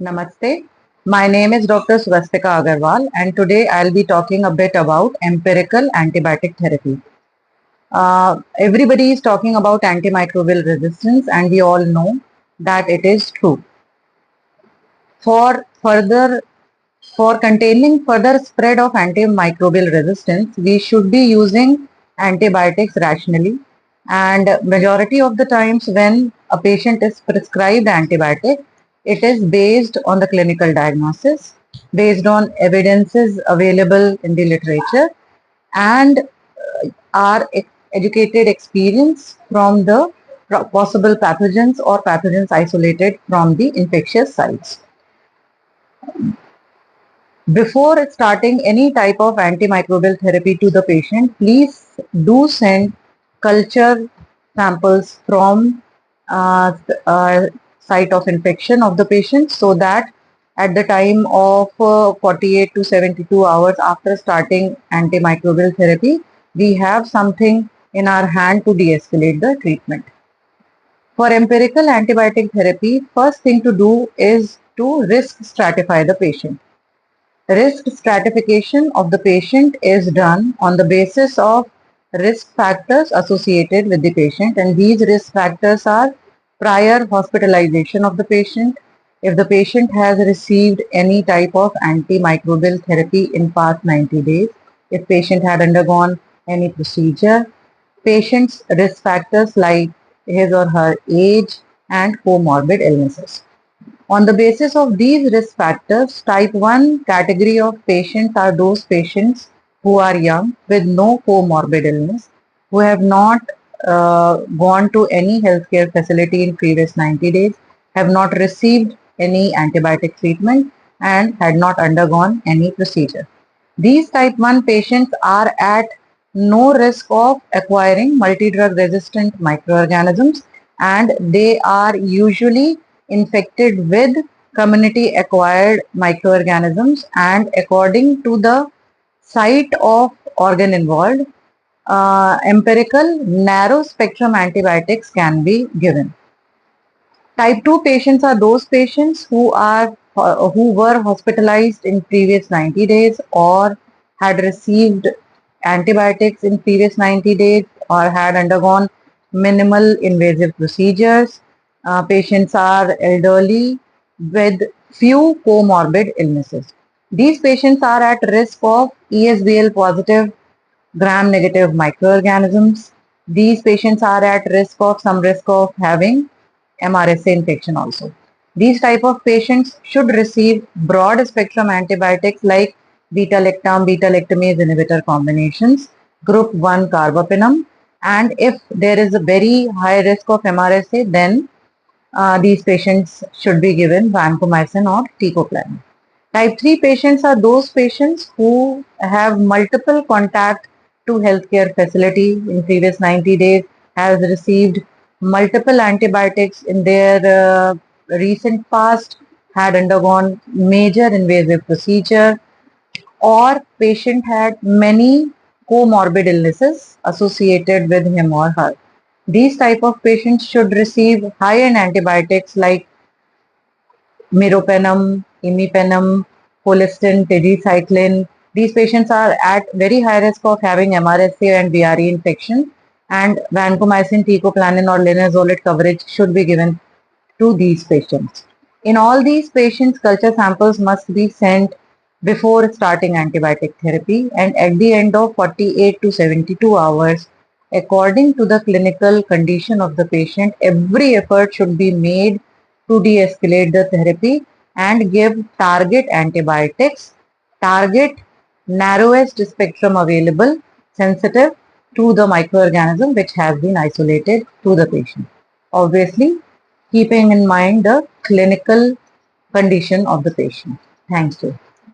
Namaste. My name is Dr. Swastika Agarwal, and today I'll be talking a bit about empirical antibiotic therapy. Everybody is talking about antimicrobial resistance, and we all know that it is true. For further for containing further spread of antimicrobial resistance, we should be using antibiotics rationally. And majority of the times when a patient is prescribed antibiotic, it is based on the clinical diagnosis, based on evidences available in the literature, and our educated experience from the possible pathogens or pathogens isolated from the infectious sites. Before starting any type of antimicrobial therapy to the patient, please do send culture samples from site of infection of the patient, so that at the time of 48 to 72 hours after starting antimicrobial therapy, we have something in our hand to de-escalate the treatment. For empirical antibiotic therapy, first thing to do is to risk stratify the patient. Risk stratification of the patient is done on the basis of risk factors associated with the patient, and these risk factors are prior hospitalization of the patient, if the patient has received any type of antimicrobial therapy in past 90 days, if patient had undergone any procedure, patient's risk factors like his or her age and comorbid illnesses. On the basis of these risk factors, type 1 category of patients are those patients who are young with no comorbid illness, who have not gone to any healthcare facility in previous 90 days, have not received any antibiotic treatment, and had not undergone any procedure. These type 1 patients are at no risk of acquiring multi-drug resistant microorganisms, and they are usually infected with community acquired microorganisms, and according to the site of organ involved, empirical narrow spectrum antibiotics can be given. Type 2 patients are those patients who were hospitalized in previous 90 days or had received antibiotics in previous 90 days or had undergone minimal invasive procedures. Patients are elderly with few comorbid illnesses. These patients are at risk of ESBL positive gram negative microorganisms. These patients are at some risk of having MRSA infection also. These type of patients should receive broad spectrum antibiotics like beta-lactam, beta-lactamase inhibitor combinations, group 1 carbapenem, and if there is a very high risk of MRSA, then these patients should be given vancomycin or teicoplanin. Type 3 patients are those patients who have multiple contact to healthcare facility in previous 90 days, has received multiple antibiotics in their recent past, had undergone major invasive procedure, or patient had many comorbid illnesses associated with him or her. These type of patients should receive high-end antibiotics like meropenem, imipenem, colistin, tigecycline. These patients are at very high risk of having MRSA and VRE infection, and vancomycin, teicoplanin or linezolid coverage should be given to these patients. In all these patients, culture samples must be sent before starting antibiotic therapy and at the end of 48 to 72 hours. According to the clinical condition of the patient, every effort should be made to de-escalate the therapy and give target antibiotics, target narrowest spectrum available, sensitive to the microorganism which has been isolated to the patient. Obviously, keeping in mind the clinical condition of the patient. Thank you.